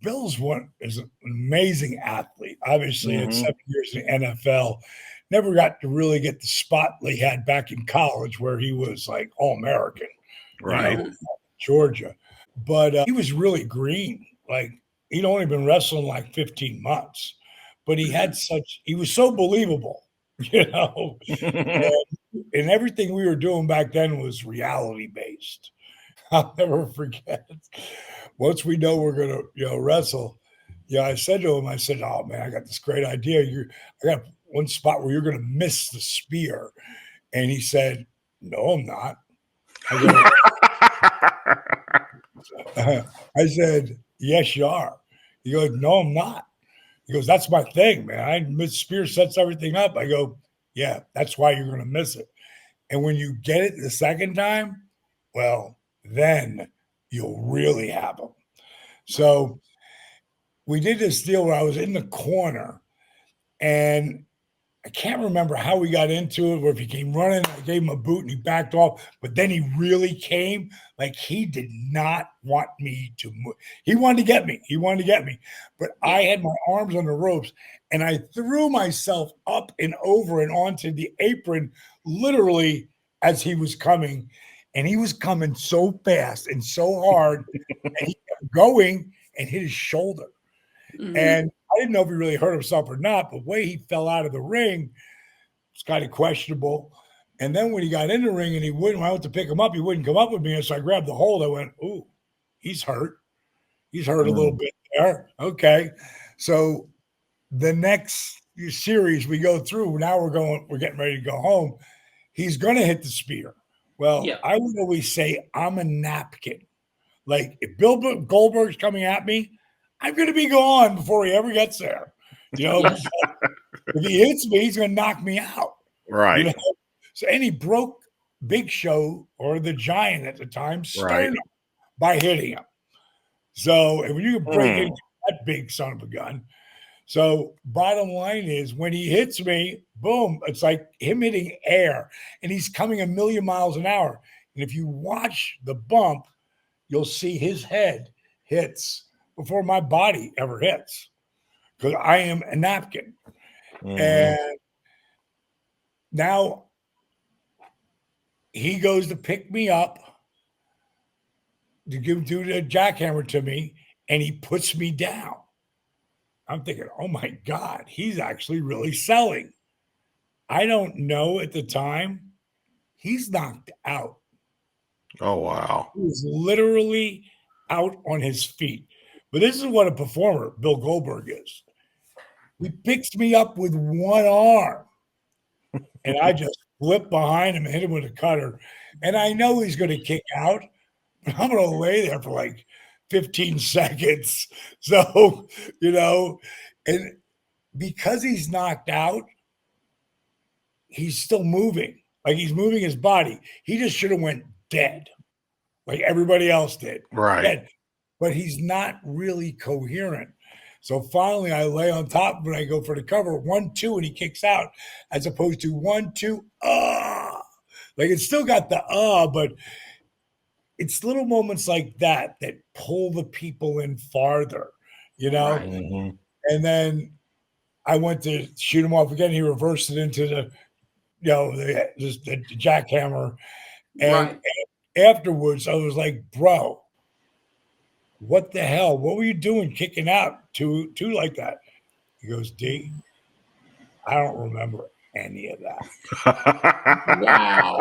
is an amazing athlete. Obviously, at 7 years in the NFL, never got to really get the spot he had back in college where he was like All-American, right? Georgia. But he was really green. Like he'd only been wrestling like 15 months, but he was so believable, and everything we were doing back then was reality based. I'll never forget. Once we know we're gonna, wrestle, I said to him, I said, "Oh man, I got this great idea. I got one spot where you're gonna miss the spear," and he said, "No, I'm not." I said, "Yes, you are." He goes, "No, I'm not." He goes, "That's my thing, man. I miss spear sets everything up." I go, "Yeah, that's why you're gonna miss it. And when you get it the second time, well, then you'll really have them." So we did this deal where I was in the corner, and I can't remember how we got into it, or if he came running, I gave him a boot and he backed off, but then he really came. Like he did not want me to move. He wanted to get me. But I had my arms on the ropes and I threw myself up and over and onto the apron literally as he was coming. And he was coming so fast and so hard, and he kept going and hit his shoulder. And I didn't know if he really hurt himself or not, but the way he fell out of the ring was kind of questionable. And then when he got in the ring and when I went to pick him up, he wouldn't come up with me. And so I grabbed the hold. I went, "Ooh, he's hurt. He's hurt a little bit there." Okay. So the next series we go through, now we're getting ready to go home. He's going to hit the spear. Well, I would always say I'm a napkin. Like if Bill Goldberg's coming at me, I'm going to be gone before he ever gets there. If he hits me, he's going to knock me out. Right. So, and he broke Big Show, or the Giant at the time, sternum by hitting him. So, and when you can break into that big son of a gun. So, bottom line is when he hits me, boom, it's like him hitting air, and he's coming a million miles an hour. And if you watch the bump, you'll see his head hits before my body ever hits, because I am a napkin. And now he goes to pick me up to do the jackhammer to me, and he puts me down. I'm thinking, oh my God, he's actually really selling. I don't know at the time, he's knocked out. Oh, wow. He was literally out on his feet. But this is what a performer Bill Goldberg is. He picks me up with one arm, and I just flip behind him and hit him with a cutter. And I know he's going to kick out, but I'm going to lay there for like 15 seconds. So, and because he's knocked out, he's still moving. Like he's moving his body. He just should have went dead like everybody else did. Right. Dead. But he's not really coherent. So finally, I lay on top when I go for the cover, 1-2, and he kicks out, as opposed to 1-2, like it's still got the but it's little moments like that pull the people in farther, Right. And then I went to shoot him off again. He reversed it into the jackhammer, and afterwards I was like, "Bro, what the hell? What were you doing kicking out two like that?" He goes, "D, I don't remember any of that." Wow.